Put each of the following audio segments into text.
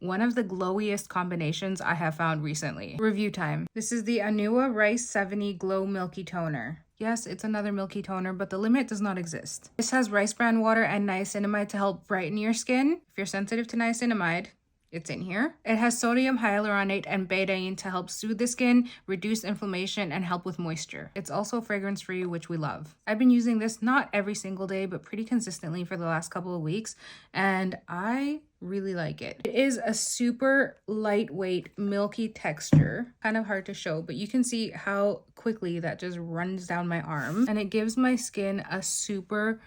one of the glowiest combinations I have found recently. Review time. This is the Anua Rice 70 Glow Milky Toner. Yes, it's another milky toner, but the limit does not exist. This has rice bran water and niacinamide to help brighten your skin. If you're sensitive to niacinamide, it's in here. It has sodium hyaluronate and betaine to help soothe the skin, reduce inflammation, and help with moisture. It's also fragrance-free, which we love. I've been using this not every single day, but pretty consistently for the last couple of weeks, and I really like it. It is a super lightweight, milky texture. Kind of hard to show, but you can see how quickly that just runs down my arm, and it gives my skin a super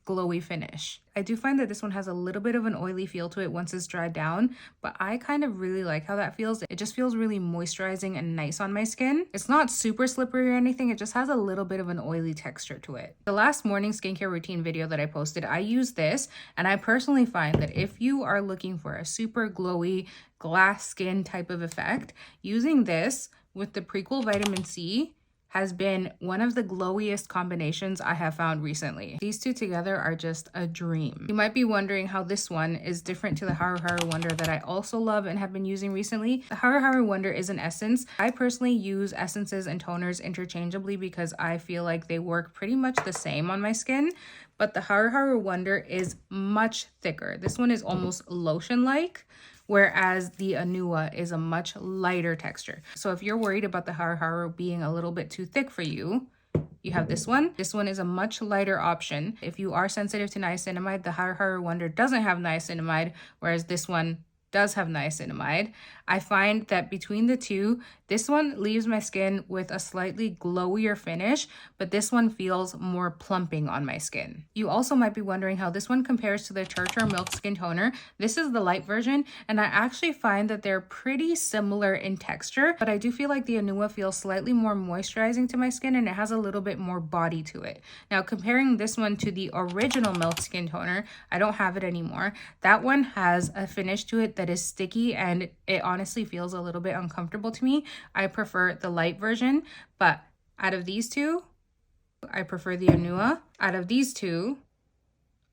glowy finish. I do find that this one has a little bit of an oily feel to it once it's dried down, but I kind of really like how that feels. It just feels really moisturizing and nice on my skin. It's not super slippery or anything, it just has a little bit of an oily texture to it. The last morning skincare routine video that I posted, I used this, and I personally find that if you are looking for a super glowy glass skin type of effect, using this with the Prequel vitamin C has been one of the glowiest combinations I have found recently. These two together are just a dream. You might be wondering how this one is different to the HaruHaru Wonder that I also love and have been using recently. The HaruHaru Wonder is an essence. I personally use essences and toners interchangeably because I feel like they work pretty much the same on my skin, but the HaruHaru Wonder is much thicker. This one is almost lotion-like, whereas the Anua is a much lighter texture. So if you're worried about the HaruHaru being a little bit too thick for you, you have this one. This one is a much lighter option. If you are sensitive to niacinamide, the HaruHaru Wonder doesn't have niacinamide, whereas this one does have niacinamide. I find that between the two, this one leaves my skin with a slightly glowier finish, but this one feels more plumping on my skin. You also might be wondering how this one compares to the TIRTIR Milk Skin Toner. This is the light version, and I actually find that they're pretty similar in texture, but I do feel like the Anua feels slightly more moisturizing to my skin, and it has a little bit more body to it. Now, comparing this one to the original Milk Skin Toner, I don't have it anymore. That one has a finish to it that is sticky, and it honestly feels a little bit uncomfortable to me. I prefer the light version, but out of these two, I prefer the Anua. Out of these two,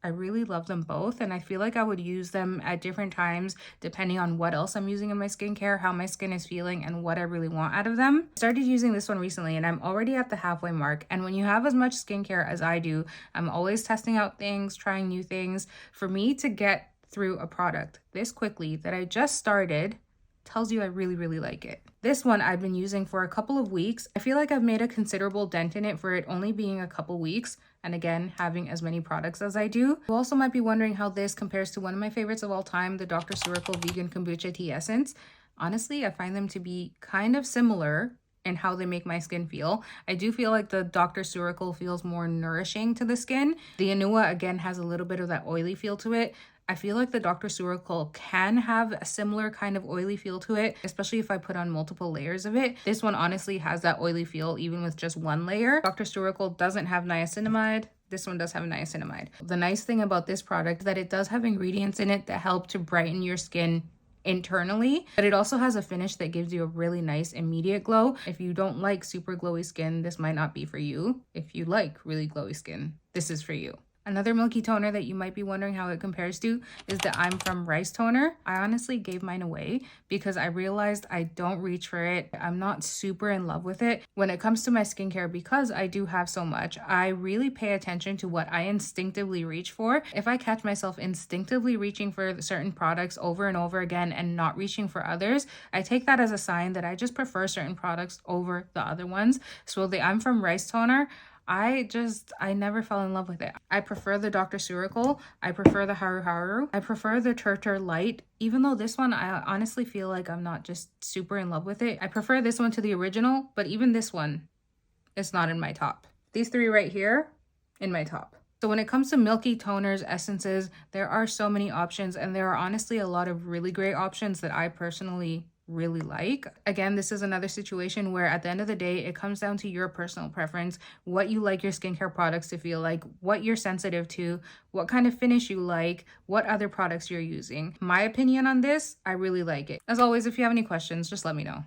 I really love them both, and I feel like I would use them at different times depending on what else I'm using in my skincare, how my skin is feeling, and what I really want out of them. I started using this one recently, and I'm already at the halfway mark, and when you have as much skincare as I do, I'm always testing out things, trying new things. For me to get through a product this quickly that I just started tells you I really like it. This one I've been using for a couple of weeks. I feel like I've made a considerable dent in it for it only being a couple weeks, and again, having as many products as I do. You also might be wondering how this compares to one of my favorites of all time, the Dr. Ceuracle Vegan Kombucha Tea Essence. Honestly, I find them to be kind of similar in how they make my skin feel. I do feel like the Dr. Ceuracle feels more nourishing to the skin. The Anua, again, has a little bit of that oily feel to it. I feel like the Dr. Ceuracle can have a similar kind of oily feel to it, especially if I put on multiple layers of it. This one honestly has that oily feel even with just one layer. Dr. Ceuracle doesn't have niacinamide. This one does have niacinamide. The nice thing about this product is that it does have ingredients in it that help to brighten your skin internally, but it also has a finish that gives you a really nice immediate glow. If you don't like super glowy skin, this might not be for you. If you like really glowy skin, this is for you. Another milky toner that you might be wondering how it compares to is the I'm From Rice toner. I honestly gave mine away because I realized I don't reach for it. I'm not super in love with it. When it comes to my skincare, because I do have so much, I really pay attention to what I instinctively reach for. If I catch myself instinctively reaching for certain products over and over again and not reaching for others, I take that as a sign that I just prefer certain products over the other ones. So the I'm From Rice toner, I never fell in love with it. I prefer the Dr. Ceuracle. I prefer the HaruHaru. I prefer the TIRTIR Light. Even though this one, I honestly feel like I'm not just super in love with it. I prefer this one to the original, but even this one is not in my top. These three right here, in my top. So when it comes to milky toners, essences, there are so many options, and there are honestly a lot of really great options that I personally really like. Again, this is another situation where at the end of the day, it comes down to your personal preference, what you like your skincare products to feel like, what you're sensitive to, what kind of finish you like, what other products you're using. My opinion on this, I really like it. As always, if you have any questions, just let me know.